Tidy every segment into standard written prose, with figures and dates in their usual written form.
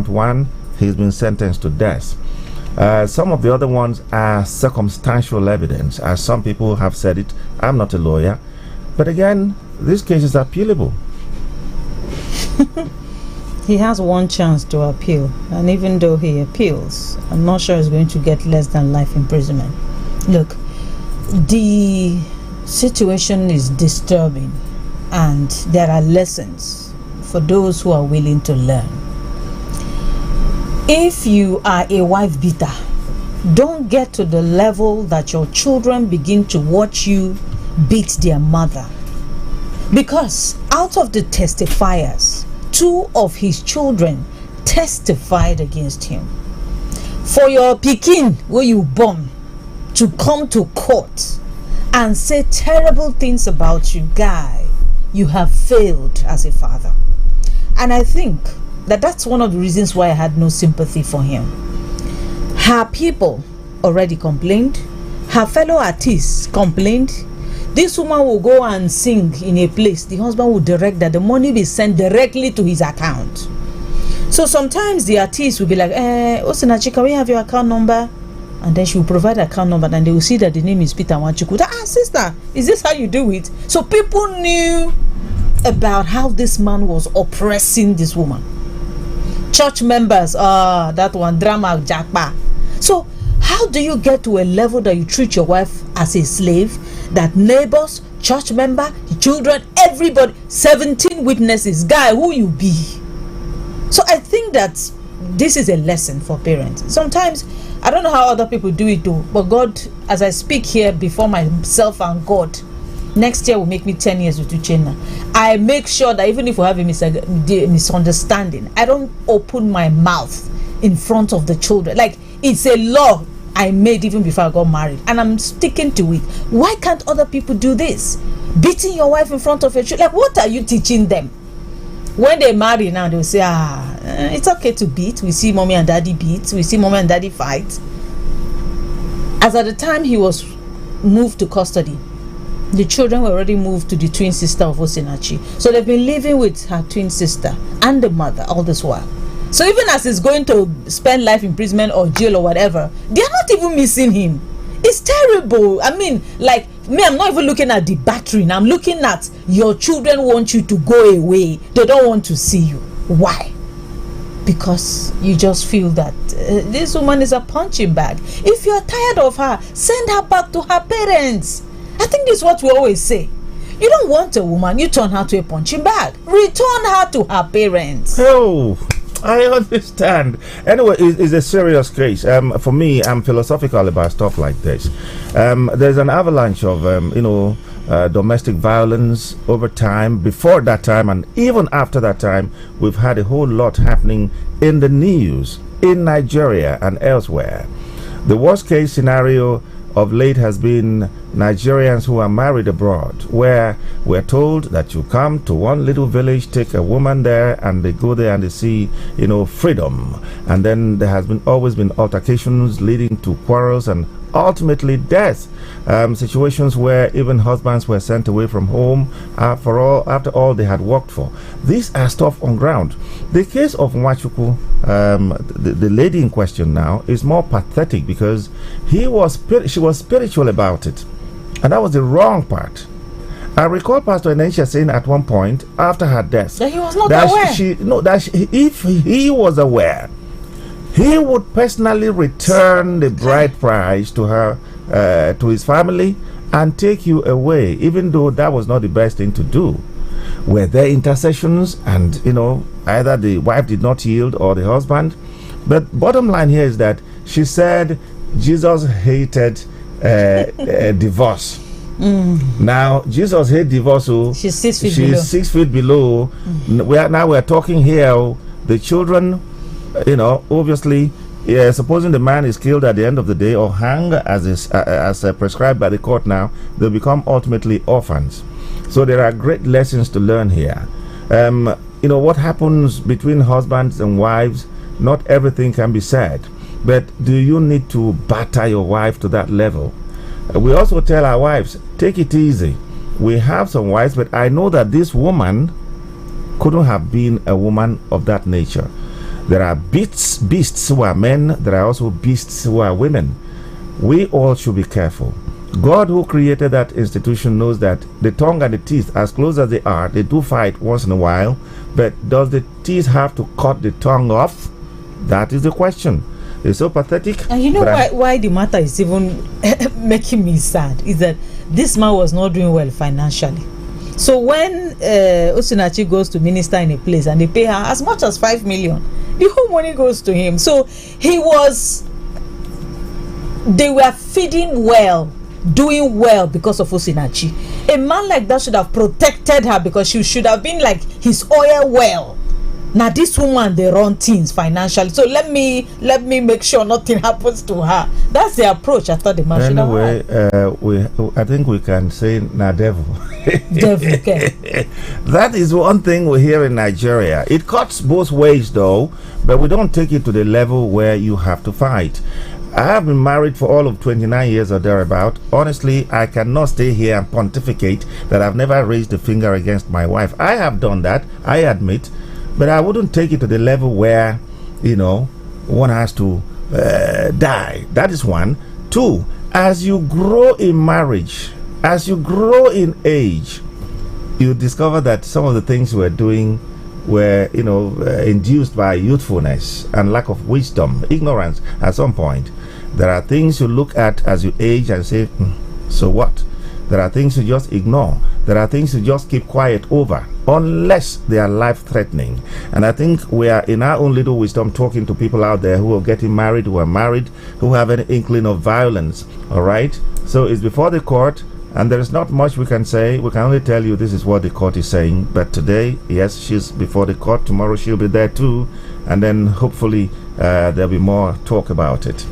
count one, he's been sentenced to death. Some of the other ones are circumstantial evidence, as some people have said it. I'm not a lawyer, but again, these cases are appealable. He has one chance to appeal, and even though he appeals, I'm not sure he's going to get less than life imprisonment. Look, the situation is disturbing, and there are lessons for those who are willing to learn. If you are a wife beater, don't get to the level that your children begin to watch you beat their mother. Because out of the testifiers, 2 of his children testified against him. For your pikin where you born to come to court and say terrible things about you, guy, you have failed as a father. And I think that's one of the reasons why I had no sympathy for him. Her people already complained. Her fellow artists complained. This woman will go and sing in a place. The husband will direct that the money be sent directly to his account. So sometimes the artist will be like, Osinachi, can we have your account number? And then she will provide the account number, and they will see that the name is Peter Wanchuku. Sister, is this how you do it? So people knew about how this man was oppressing this woman. Church members, that one drama jackpa. So how do you get to a level that you treat your wife as a slave, that neighbors, church member, children, everybody, 17 witnesses, guy, who you be? So I think that this is a lesson for parents. Sometimes I don't know how other people do it though, but God, as I speak here before myself and God, next year will make me 10 years with Uchenna. I make sure that even if we have a misunderstanding, I don't open my mouth in front of the children. Like, it's a law I made even before I got married, and I'm sticking to it. Why can't other people do this? Beating your wife in front of your children? Like, what are you teaching them? When they marry now, they'll say, it's okay to beat. We see mommy and daddy beat. We see mommy and daddy fight. As at the time he was moved to custody, the children were already moved to the twin sister of Osinachi. So they've been living with her twin sister and the mother all this while. So even as he's going to spend life imprisonment or jail or whatever, they're not even missing him. It's terrible. I mean, like, me, I'm not even looking at the battering. I'm looking at your children want you to go away. They don't want to see you. Why? Because you just feel that this woman is a punching bag. If you're tired of her, send her back to her parents. I think this is what we always say. You don't want a woman, you turn her to a punching bag. Return her to her parents. Oh, I understand. Anyway, it's a serious case. For me, I'm philosophical about stuff like this. There's an avalanche of, domestic violence over time. Before that time, and even after that time, we've had a whole lot happening in the news, in Nigeria and elsewhere. The worst case scenario of late has been Nigerians who are married abroad, where we're told that you come to one little village, take a woman there, and they go there and they see, freedom. And then there has always been altercations leading to quarrels and ultimately death. Situations where even husbands were sent away from home after all they had worked for. These are stuff on ground. The case of Nwachukwu, the lady in question now, is more pathetic because she was spiritual about it, and that was the wrong part. I recall Pastor Enesia saying at one point after her death that he was not aware. If he was aware, he would personally return the bride price to her, to his family, and take you away, even though that was not the best thing to do. Were there intercessions, and either the wife did not yield or the husband? But bottom line here is that she said Jesus hated divorce. Now Jesus hated divorce, so she's 6 feet below. 6 feet below. We're talking here, the children, obviously, supposing the man is killed at the end of the day or hanged as prescribed by the court now, they'll become ultimately orphans. So there are great lessons to learn here. What happens between husbands and wives, not everything can be said. But do you need to batter your wife to that level? We also tell our wives, take it easy. We have some wives, but I know that this woman couldn't have been a woman of that nature. There are beasts who are men. There are also beasts who are women. We all should be careful. God, who created that institution, knows that the tongue and the teeth, as close as they are, they do fight once in a while. But does the teeth have to cut the tongue off? That is the question. It's so pathetic. And you know why the matter is even making me sad is that this man was not doing well financially. So when Osinachi goes to minister in a place and they pay her as much as 5 million, the whole money goes to him. So they were feeding well, doing well because of Osinachi. A man like that should have protected her because she should have been like his oil well. Now this woman, they run things financially, so let me make sure nothing happens to her. That's the approach I thought the man should have had. I think we can say na devil. Devil, okay. That is one thing we hear in Nigeria. It cuts both ways though, but we don't take it to the level where you have to fight. I have been married for all of 29 years or thereabout. Honestly, I cannot stay here and pontificate that I've never raised a finger against my wife. I have done that, I admit. But I wouldn't take it to the level where, one has to die. That is one. Two, as you grow in marriage, as you grow in age, you discover that some of the things we're doing were, induced by youthfulness and lack of wisdom, ignorance at some point. There are things you look at as you age and say, so what? There are things you just ignore. There are things you just keep quiet over, unless they are life-threatening. And I think we are, in our own little wisdom, talking to people out there who are getting married, who are married, who have an inkling of violence. All right? So it's before the court, and there is not much we can say. We can only tell you this is what the court is saying. But today, yes, she's before the court. Tomorrow she'll be there too. And then hopefully there'll be more talk about it.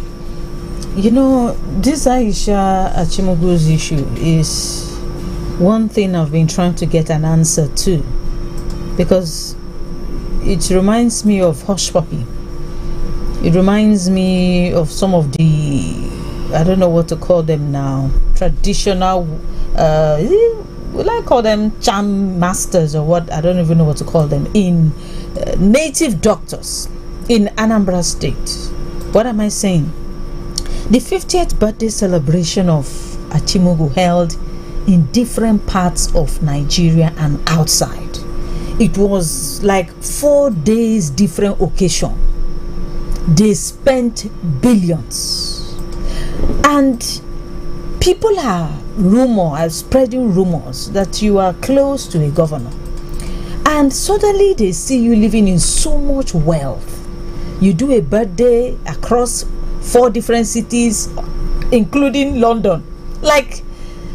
This Aisha Achimoglu's issue is one thing I've been trying to get an answer to, because it reminds me of Hush Puppy. It reminds me of some of the, I don't know what to call them now, traditional, will I call them charm masters or what? I don't even know what to call them, in native doctors in Anambra State. What am I saying? The 50th birthday celebration of Achimoglu held in different parts of Nigeria and outside. It was like 4 days different occasion. They spent billions. And people are spreading rumors that you are close to a governor. And suddenly they see you living in so much wealth. You do a birthday across 4 different cities, including London. Like,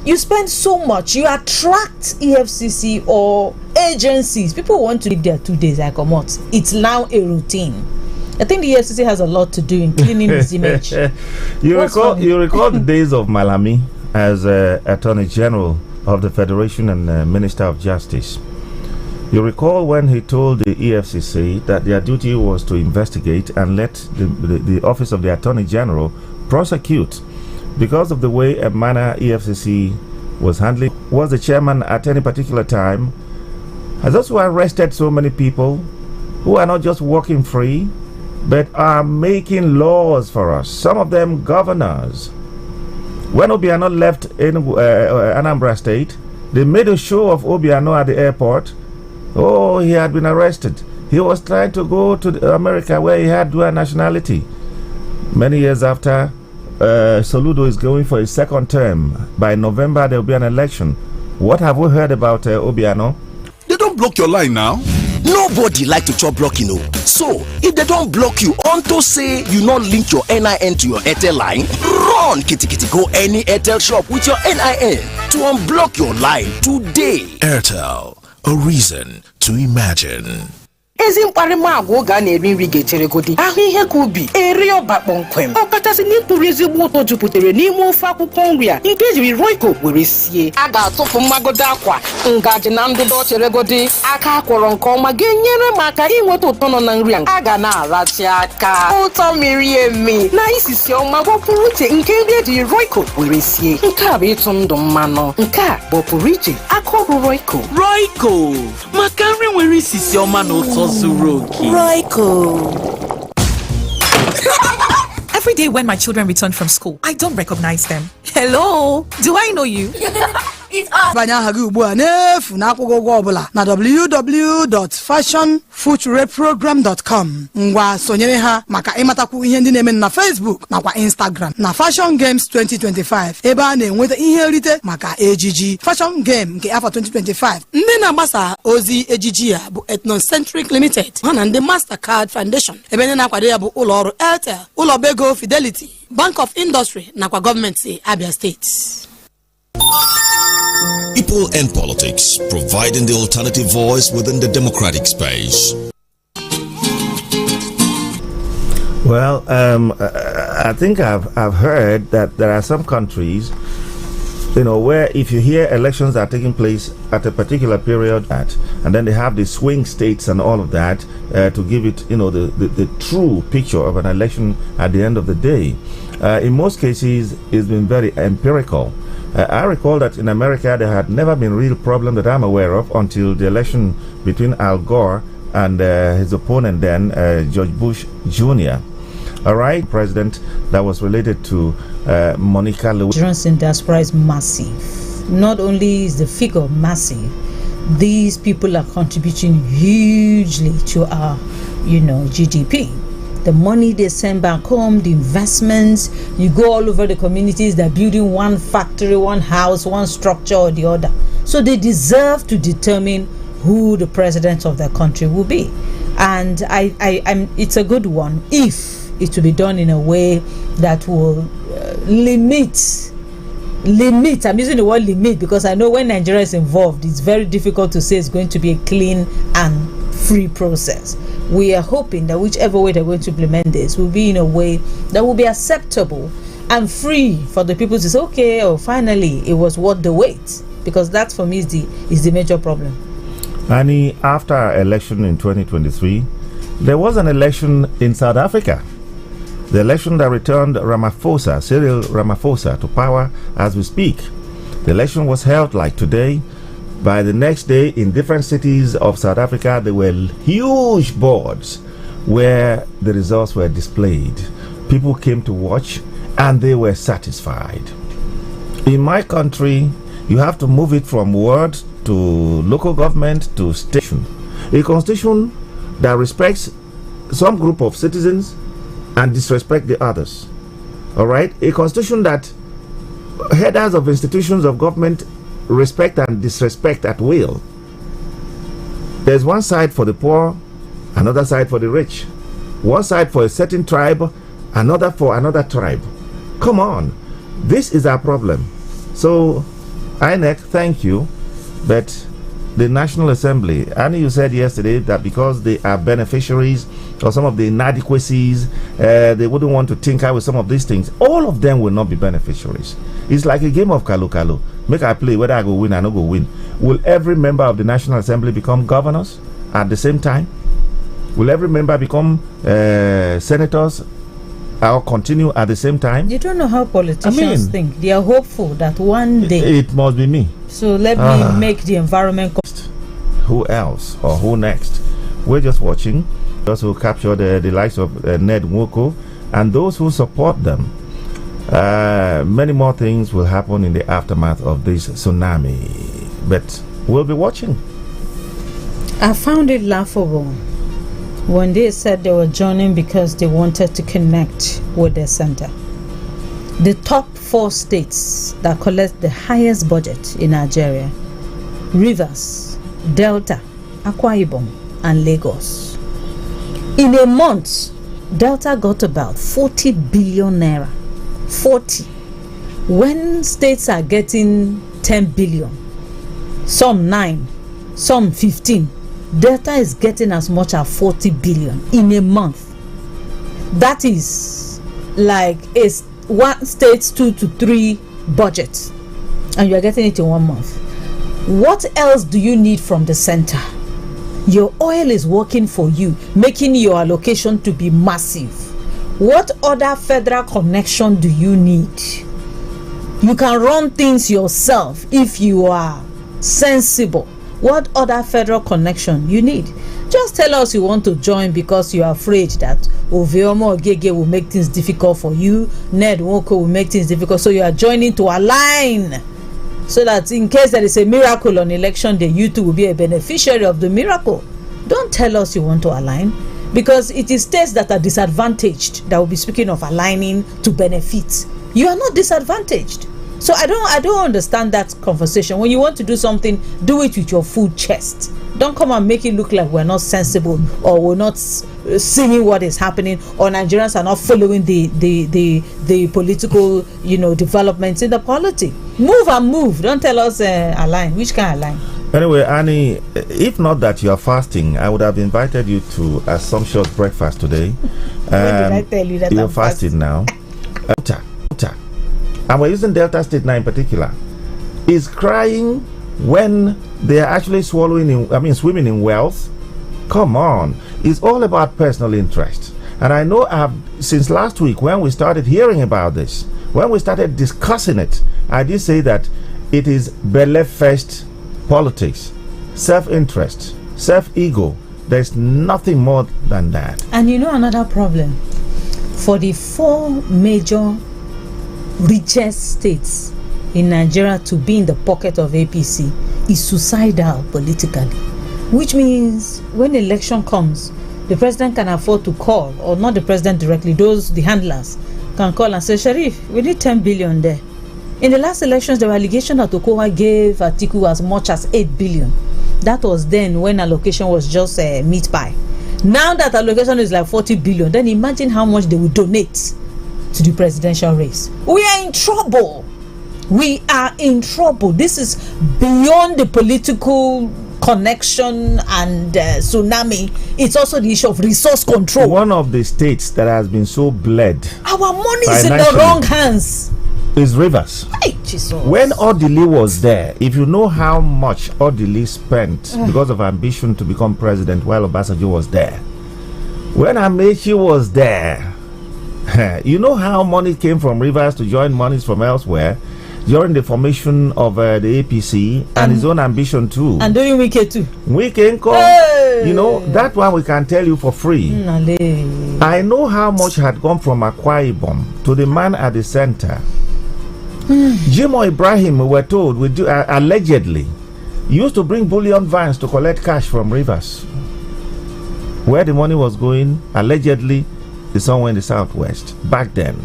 you spend so much, you attract EFCC or agencies. People want to live there 2 days, I come out. It's now a routine. I think the EFCC has a lot to do in cleaning his image. You recall the days of Malami as Attorney General of the Federation and Minister of Justice. You recall when he told the EFCC that their duty was to investigate and let the Office of the Attorney General prosecute. Because of the way a manner EFCC was handling, was the chairman at any particular time, has also arrested so many people who are not just walking free, but are making laws for us. Some of them governors. When Obiano left in Anambra State, they made a show of Obiano at the airport. Oh, he had been arrested. He was trying to go to America where he had dual nationality. Many years after, Soludo is going for his second term. By November, there will be an election. What have we heard about Obiano? They don't block your line now. Nobody like to chop blocking. So, if they don't block you unto say you not link your NIN to your Airtel line, run kitty go any Airtel shop with your NIN to unblock your line today. Airtel, a reason to imagine. Ezi mkparịma agwa oge a na-eri nri ga-echeregodi ahụ ihe ka ubi eri ọba kpọmkwem ọkachasị n'ikpụrụ ezigbo ụtọ jupụtara n'ime ofe akwụkwọ nri a nke ejiri Royco were sie. A ga-atụfu mmagodo akwa ngaji na ndụdọ cheregodi aka akwọrọ nke ọma ga-enyere m aka inweta ụtọ nọ na nri a ga na-arachi aka ụtọ miri emi na isisi ọma gbapụrụ uche nke nri ejiri Royco were sie. Nke a bụ ịtụ ndụ mmanụ, nke a bụ pụrụ iche aka ọrụ Royco maka nri nwere isisi ọma na ụtọ zuru oke. Royco. day when my children return from school, I don't recognize them. Hello, do I know you? Banye aha gị ugbu a n'efu na akwụkwọ ụgwọ ọbụla na www.fashionfootwearprogram.com. Ngwa sonyere ha maka ịmatakwu ihe ndị na-eme na Facebook nakwa Instagram na Fashion Games 2025 ebe a na-enweta ihe nrite maka ejiji Fashion Game nke afọ 2025. Ndị na-agbasa ozi ejiji ya bụ Ethnocentric Limited ha na ndị Mastercard Foundation ebe ndị na-akwado ya bụ ụlọ ọrụ Airtel, ụlọ Bego Fidelity, Bank of Industry nakwa gọọmenti Abia State. People and politics, providing the alternative voice within the democratic space. Well, I think I've heard that there are some countries, where if you hear elections are taking place at a particular period, and then they have the swing states and all of that to give it, the true picture of an election at the end of the day. In most cases, it's been very empirical. I recall that in America there had never been a real problem that I'm aware of until the election between Al Gore and his opponent then, George Bush Jr. All right, president that was related to Monica Lewinsky. Johnson diaspora is massive. Not only is the figure massive, these people are contributing hugely to our, GDP. The money they send back home, the investments, you go all over the communities, they're building one factory, one house, one structure or the other. So they deserve to determine who the president of their country will be. And it's a good one if it will be done in a way that will limit. I'm using the word limit because I know when Nigeria is involved, it's very difficult to say it's going to be a clean and free process. We are hoping that whichever way they're going to implement this will be in a way that will be acceptable and free for the people to say, okay, finally it was worth the wait, because that for me is the major problem. Annie, after our election in 2023, there was an election in South Africa. The election that returned Cyril Ramaphosa to power as we speak. The election was held like today. By the next day, in different cities of South Africa, there were huge boards where the results were displayed. People came to watch and they were satisfied. In my country, you have to move it from ward to local government to station. A constitution that respects some group of citizens and disrespect the others. All right? A constitution that headers of institutions of government respect and disrespect at will. There's one side for the poor, another side for the rich. One side for a certain tribe, another for another tribe. Come on. This is our problem. So, INEC, thank you. But the National Assembly, and you said yesterday that because they are beneficiaries of some of the inadequacies, they wouldn't want to tinker with some of these things. All of them will not be beneficiaries. It's like a game of Kalu. Make I play, whether I go win or not go win. Will every member of the National Assembly become governors at the same time? Will every member become senators or continue at the same time? You don't know how politicians think. They are hopeful that one day it must be me. So let me make the environment. Who else or who next? We're just watching. Those who capture the likes of Ned Nwoko and those who support them. Many more things will happen in the aftermath of this tsunami, but we'll be watching. I found it laughable when they said they were joining because they wanted to connect with their center. The top 4 states that collect the highest budget in Nigeria: Rivers, Delta, Akwa Ibom, and Lagos. In a month, Delta got about 40 billion naira. 40. When states are getting 10 billion, some 9, some 15, Delta is getting as much as 40 billion in a month. That is like one state's 2 to 3 budget, and you are getting it in 1 month. What else do you need from the center? Your oil is working for you, making your allocation to be massive. What other federal connection do you need? You can run things yourself if you are sensible. What other federal connection you need? Just tell us you want to join because you are afraid that Oveomo Ogege will make things difficult for you, Ned Nwoko will make things difficult, so you are joining to align, so that in case there is a miracle on election day, you too will be a beneficiary of the miracle. Don't tell us you want to align, because it is states that are disadvantaged that will be speaking of aligning to benefit. You are not disadvantaged. So I don't understand that conversation. When you want to do something, do it with your full chest. Don't come and make it look like we're not sensible, or we're not seeing what is happening, or Nigerians are not following the political, developments in the polity. Move and move. Don't tell us align. Which kind of align? Anyway, Annie, if not that you are fasting, I would have invited you to a sumptuous breakfast today. When did I tell you that you're I'm fasting now? And we're using Delta State now in particular, is crying when they are actually swimming in wealth. Come on. It's all about personal interest. And I know since last week when we started hearing about this, when we started discussing it, I did say that it is belly-first politics, self-interest, self-ego. There's nothing more than that. And another problem, for the 4 major richest states in Nigeria to be in the pocket of APC is suicidal politically, which means when election comes, the president can afford to call, or not the president directly, the handlers can call and say, Sharif, we need 10 billion there. In the last elections, there were allegations that Okowa gave Atiku as much as 8 billion. That was then when allocation was just meat pie. Now that allocation is like 40 billion, then imagine how much they will donate to the presidential race. We are in trouble. We are in trouble. This is beyond the political connection and tsunami. It's also the issue of resource control. One of the states that has been so bled, our money is in the wrong hands, is Rivers. Hey, Jesus. When Odili was there, if you know how much Odili spent because of ambition to become president while Obasanjo was there, when Amechi was there, you know how money came from Rivers to join monies from elsewhere during the formation of the APC and his own ambition too. And during Wike too. Wike come, hey! That one we can tell you for free. I know how much had gone from Akwa Ibom to the man at the center. Jimo Ibrahim, we were told, allegedly used to bring bullion vans to collect cash from Rivers. Where the money was going, allegedly, is somewhere in the southwest. Back then,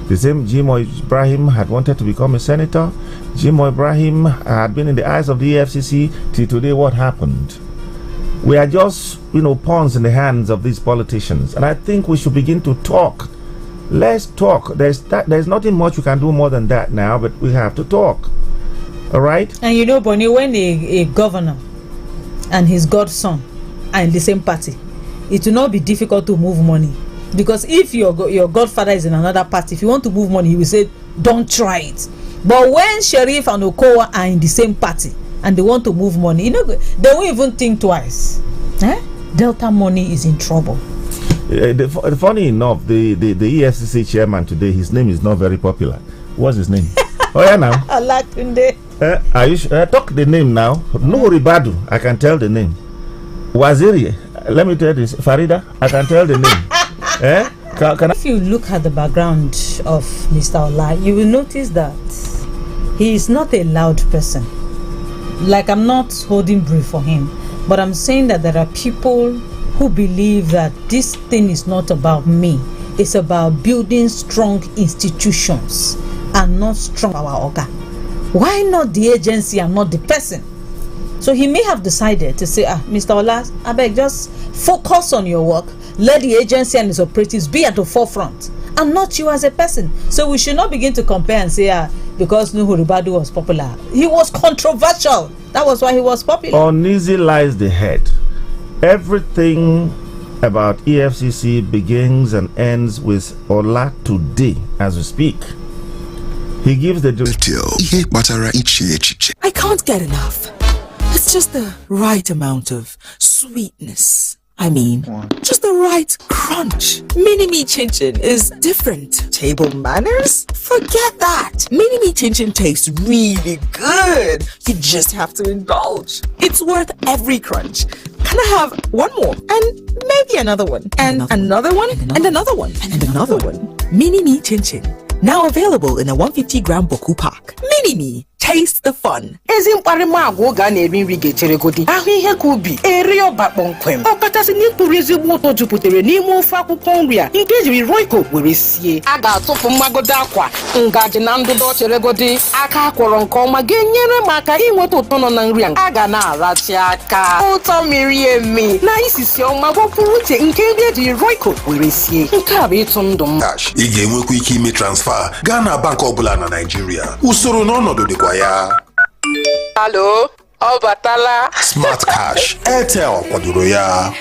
the same Jimo Ibrahim had wanted to become a senator. Jimo Ibrahim had been in the eyes of the EFCC till today. What happened? We are just, pawns in the hands of these politicians, and I think we should begin to talk. Let's talk. There's nothing much we can do more than that now, but we have to talk. All right? And Bonnie, when a governor and his godson are in the same party, it will not be difficult to move money. Because if your godfather is in another party, if you want to move money, he will say, don't try it. But when Sheriff and Okowa are in the same party and they want to move money, they won't even think twice. Delta money is in trouble. Funny enough, the EFCC chairman today, his name is not very popular. What's his name? Oh yeah, now. Alatunde. Are you talk the name now? Nuhu Ribadu, I can tell the name. Waziri, let me tell this. Farida, I can tell the name. If you look at the background of Mr. Ola, you will notice that he is not a loud person. Like, I'm not holding brief for him, but I'm saying that there are people who believe that this thing is not about me. It's about building strong institutions and not strong our organ. Why not the agency and not the person? So he may have decided to say, Mr. Ola, I beg, just focus on your work. Let the agency and its operatives be at the forefront and not you as a person. So we should not begin to compare and say, because Nuhu Ribadu was popular. He was controversial. That was why he was popular. Uneasy lies the head. Everything about EFCC begins and ends with Ola today as we speak. He gives the I can't get enough. It's just the right amount of sweetness I mean, just the right crunch. Mini-Me Chin Chin is different. Table manners? Forget that. Mini-Me Chin Chin tastes really good. You just have to indulge. It's worth every crunch. Can I have one more? And maybe another one. And another one? And another one. And another one. Mini-Me Chin Chin. Now available in a 150-gram Boku pack. Mini-Me. Taste the fun. Ezi mkparịma agwa oge a na-eri nri ga-echere godi ahụ ihe ka ubi eri ọba kpọmkwem ọkachasị n'ikpụrụ ezigbo ụtọ jupụtara n'ime ofe akwụkwọ nri a nke ejiri roiko were sie a ga-atụfu mmagodo akwa ngaji na ndụdọ chere godi aka akwọrọ nke ọma ga-enyere m aka inweta ụtọ nọ na nri a ga na-arachi aka ụtọ miri emi na isisi ọma gwọpụrụ uche nke ndị ejiri roiko were sie nke a bụ ịtụ ndụ m. Ị ga-enwekwa ike ime transfer gaa na bank ọbụla na Nigeria. Usoro na ọnọdụ dịkwa ya. Hello, Obatala. Smart Cash, Airtel kwadoro ya.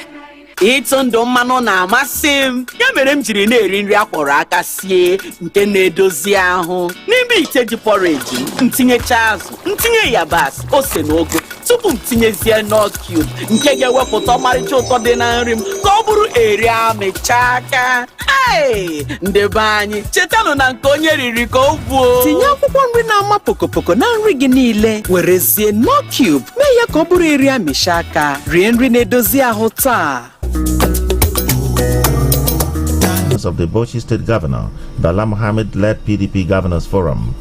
Ịtụ ndụ mmanụ na-amasị m ya mere m jiri na-eri nri akwọrọ aka sie nke na-edozi ahụ n'ime ite ji porridge m tinyecha azụ ntinye yabasị ose na ogo tupu m tinyezie nut cube nke ga-ewepụta ọmarịcha ụtọ dị na nri m ka ọ bụrụ eri amịcha aka. Ndị be anyị chetanụ na nke onye riri ka o buo. Tinye akwụkwọ nri na-ama pokopoko na nri gị niile werezie nut cube mee ya ka ọ bụrụ eri amịcha aka. Rie nri na-edozi ahụ taa. Of the Bauchi State Governor, Bala Mohammed led PDP Governors Forum.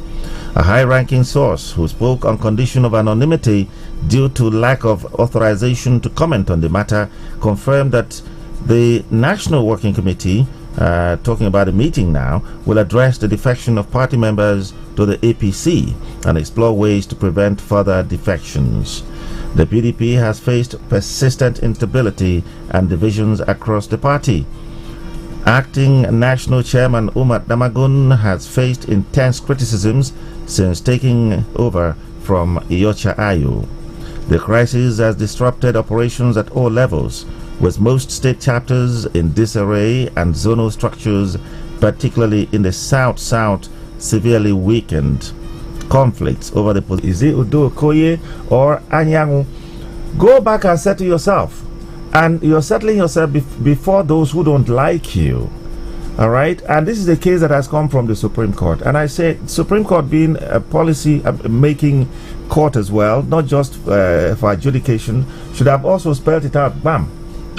A high-ranking source who spoke on condition of anonymity due to lack of authorization to comment on the matter confirmed that the National Working Committee, talking about a meeting now, will address the defection of party members to the APC and explore ways to prevent further defections. The PDP has faced persistent instability and divisions across the party. Acting National Chairman Umar Damagun has faced intense criticisms since taking over from Iyocha Ayu. The crisis has disrupted operations at all levels, with most state chapters in disarray and zonal structures, particularly in the South-South, severely weakened. Conflicts over the position. Is it Udo Okoye or Anyangu? Go back and settle yourself. And you're settling yourself before those who don't like you. All right? And this is a case that has come from the Supreme Court. And I say, Supreme Court being a policy making court as well, not just for adjudication, should have also spelled it out, bam.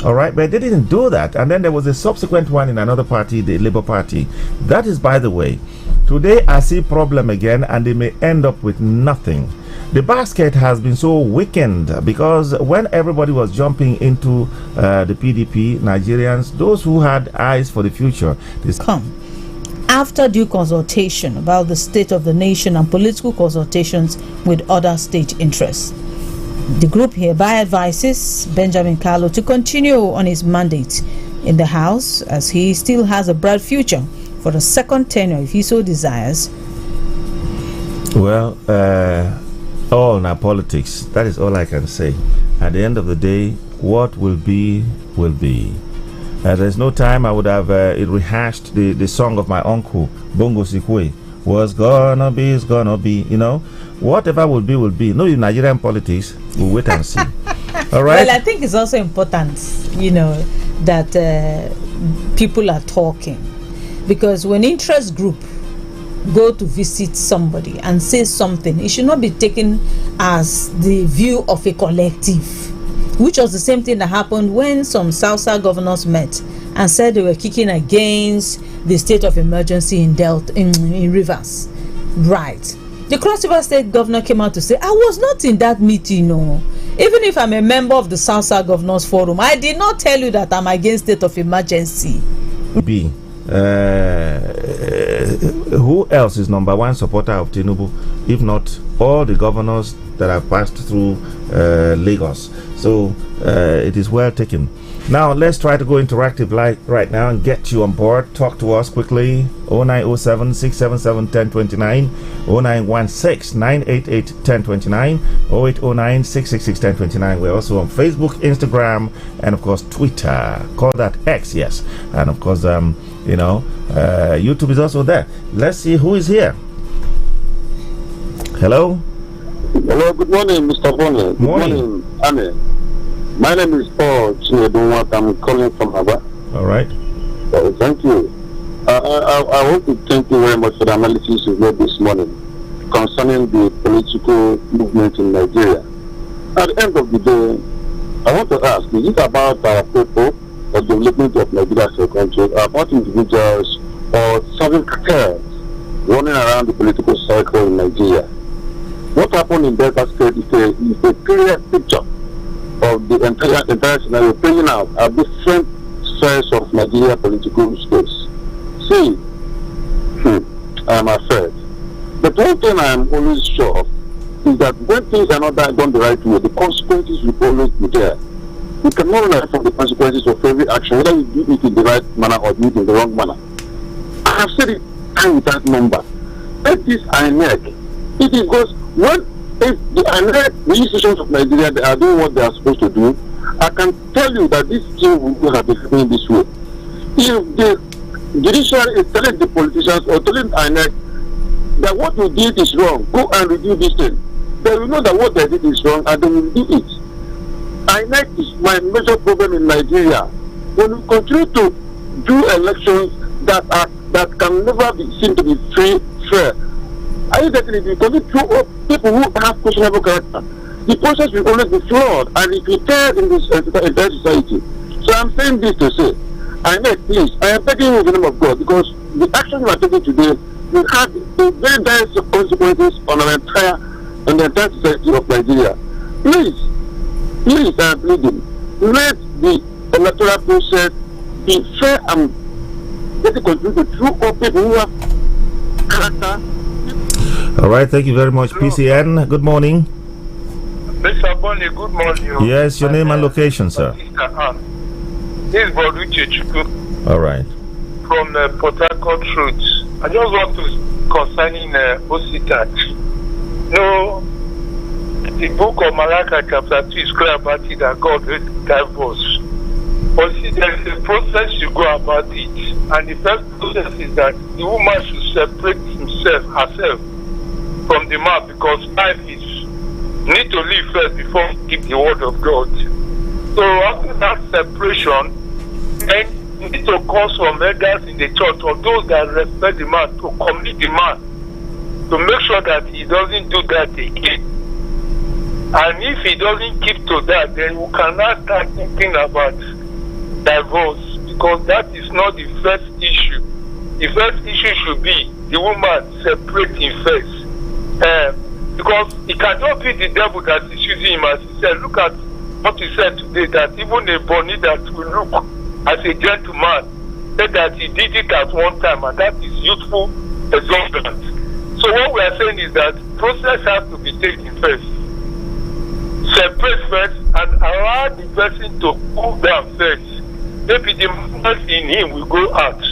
All right? But they didn't do that. And then there was a subsequent one in another party, the Labour Party. That is, by the way, today I see problem again, and they may end up with nothing. The basket has been so weakened because when everybody was jumping into the PDP, Nigerians, those who had eyes for the future, this come after due consultation about the state of the nation and political consultations with other state interests. The group hereby advises Benjamin Kalu to continue on his mandate in the House as he still has a bright future for the second tenure if he so desires. Well, all now politics. That is all I can say. At the end of the day, what will be, will be. There's no time I would have rehashed the song of my uncle, Bongo Sikwe. Was gonna be, is gonna be. You know, whatever will be, will be. No, in Nigerian politics, we'll wait and see. All right? Well, I think it's also important, you know, that people are talking. Because when interest group go to visit somebody and say something, it should not be taken as the view of a collective, which was the same thing that happened when some South governors met and said they were kicking against the state of emergency in Rivers. Right. The Cross River State governor came out to say, I was not in that meeting, no. Even if I'm a member of the South Governors Forum, I did not tell you that I'm against state of emergency. B. Who else is number one supporter of Tinubu, if not all the governors that have passed through Lagos? So it is well taken. Now let's try to go interactive right now and get you on board. Talk to us quickly. 0907 677 1029, 0916 988 1029, 0809 666 1029. We're also on Facebook, Instagram, and of course Twitter. Call that X, yes. And of course, YouTube is also there. Let's see who is here. Hello. Hello. Good morning, Mr. Bonner. Good morning, Anne. My name is Paul Chinedunwat. I'm calling from Aba. All right. Thank you. I want to thank you very much for the analysis you made this morning concerning the political movement in Nigeria. At the end of the day, I want to ask, is it about our people or the development of Nigeria as a country, about individuals or serving cartels running around the political cycle in Nigeria? What happened in Delta State is a clear picture of the entire scenario playing out at different spheres of Nigeria political space. See, I am afraid. But one thing I am always sure of is that when things are not done the right way, the consequences will always be there. You cannot learn from the consequences of every action, whether you do it in the right manner or do it in the wrong manner. I have said it time with that number. Let this INEC. It is because if the INEC, the institutions of Nigeria, they are doing what they are supposed to do, I can tell you that this thing will have been happening this way. If the judiciary is telling the politicians or telling INEC that what we did is wrong, go and review this thing, they will know that what they did is wrong and they will do it. INEC is my major problem in Nigeria. When we continue to do elections that can never be seen to be free, fair, I think that if you continue to people who have questionable character, the process will always be flawed and it will tear in this entire society. So I'm saying this to say, INEC, please, I am begging you in the name of God, because the action you are taking today will have very dire consequences on the entire society of Nigeria. Please, I am pleading, let the electoral process be fair and let it continue to true up people who have character. All right, thank you very much, PCN. Good morning. Mr. Bonnie, good morning. Yes, your name and location, sir. This is Boduche Chukwu. All right. From Port Harcourt Road. I just want to concerning Ositat. No, the book of Malachi chapter 2 is clear about it that God will divorce. But see, there is a process you go about it. And the first process is that the woman should separate herself from the man, because life is need to live first before we keep the word of God. So after that separation, and you need to call some elders in the church or those that respect the man to commit the man to make sure that he doesn't do that again. And if he doesn't keep to that, then we cannot start thinking about divorce, because that is not the first issue. The first issue should be the woman separating first. Because it cannot be the devil that is using him, as he said. Look at what he said today, that even a bunny that will look as a gentleman said that he did it at one time, and that is youthful exuberance. So what we are saying is that process has to be taken first. Separate first and allow the person to cool down first. Maybe the man in him will go out.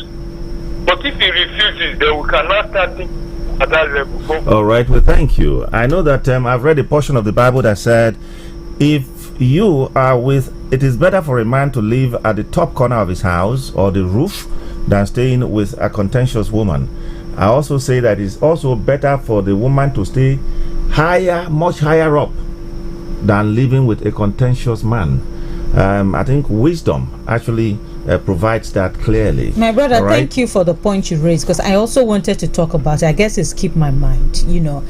But if he refuses, then we cannot start thinking at that level. All right, well, thank you. I know that I've read a portion of the Bible that said, if you are with, it is better for a man to live at the top corner of his house or the roof than staying with a contentious woman. I also say that it's also better for the woman to stay higher, much higher up, than living with a contentious man. I think wisdom actually provides that clearly. My brother, right? Thank you for the point you raised, because I also wanted to talk about it. I guess it's keep my mind, you know.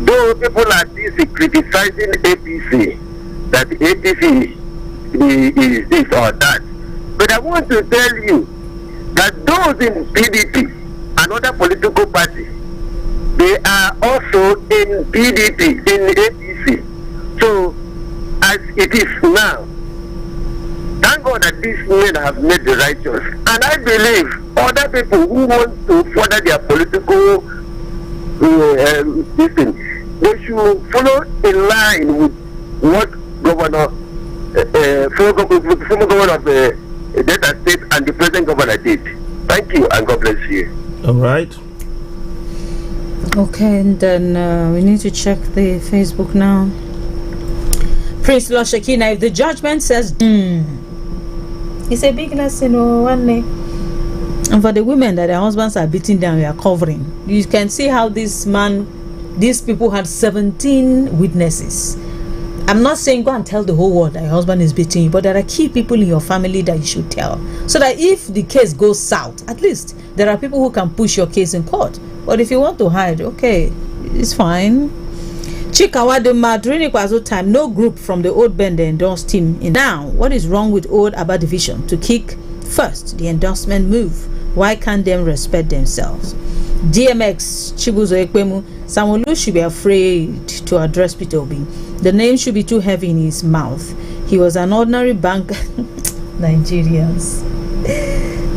Though people like this criticizing APC, that the APC is this or that, but I want to tell you that those in PDP and other political parties, they are also in PDP, in APC. So, as it is now, thank God that these men have made the right choice. And I believe other people who want to further their political system, they should follow in line with what former governor of Delta State and the present governor did. Thank you, and God bless you. All right. Okay, and then we need to check the Facebook now. Prince Loshakina, if the judgment says it's a big lesson, one day. And for the women that their husbands are beating down, we are covering. You can see how these people had 17 witnesses. I'm not saying go and tell the whole world that your husband is beating you, but there are key people in your family that you should tell, so that if the case goes south, at least there are people who can push your case in court. But if you want to hide, okay, it's fine. Chikawaduma, during Ikwazo time, no group from the old band endorsed him. Now, what is wrong with old Aba division to kick first the endorsement move? Why can't they respect themselves? DMX Chibuzo Ekwemu, Sanwo-Olu should be afraid to address Peter Obi. The name should be too heavy in his mouth. He was an ordinary banker. Nigerians.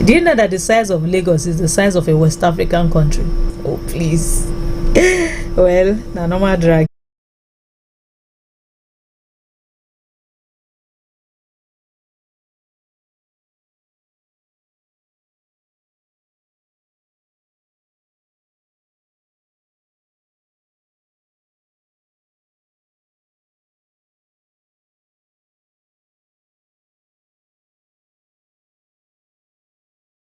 Do you know that the size of Lagos is the size of a West African country? Oh, please. Well, na normal drag.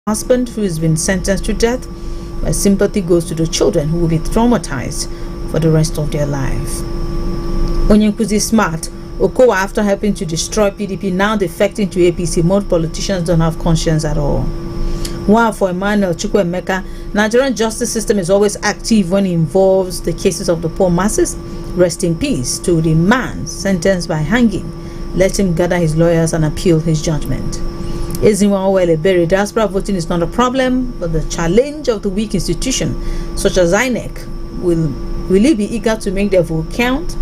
Husband who has been sentenced to death, my sympathy goes to the children who will be traumatized for the rest of their life. Onyenkuzi Smart, Okowa, after helping to destroy PDP, now defecting to APC. Most politicians don't have conscience at all. Wow, for Emmanuel Chukwuemeka, Nigerian justice system is always active when it involves the cases of the poor masses. Rest in peace to the man sentenced by hanging. Let him gather his lawyers and appeal his judgment. Diaspora voting is not a problem, but the challenge of the weak institution, such as INEC, will he be eager to make their vote count?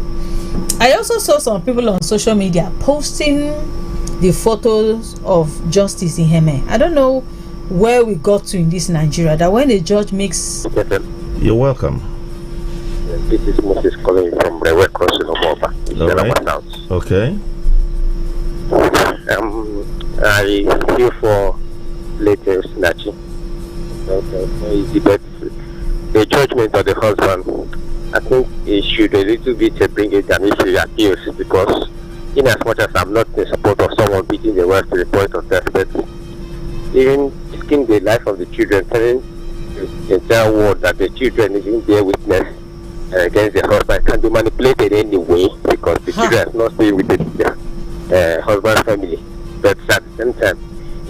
I also saw some people on social media posting the photos of Justice Iheme. I don't know where we got to in this Nigeria, that when a judge makes... You're welcome. This is Moses calling from Railway Crossing of Oba. Right. Okay. I feel for latest Nachi. The judgment of the husband, I think it should a little bit bring it an issue appeals, because in as much as I'm not in support of someone beating the wife to the point of death, but even risking the life of the children, telling the entire world that the children is in their witness against the husband can be manipulated anyway, because the children has not stayed with the husband's family. But at the same time,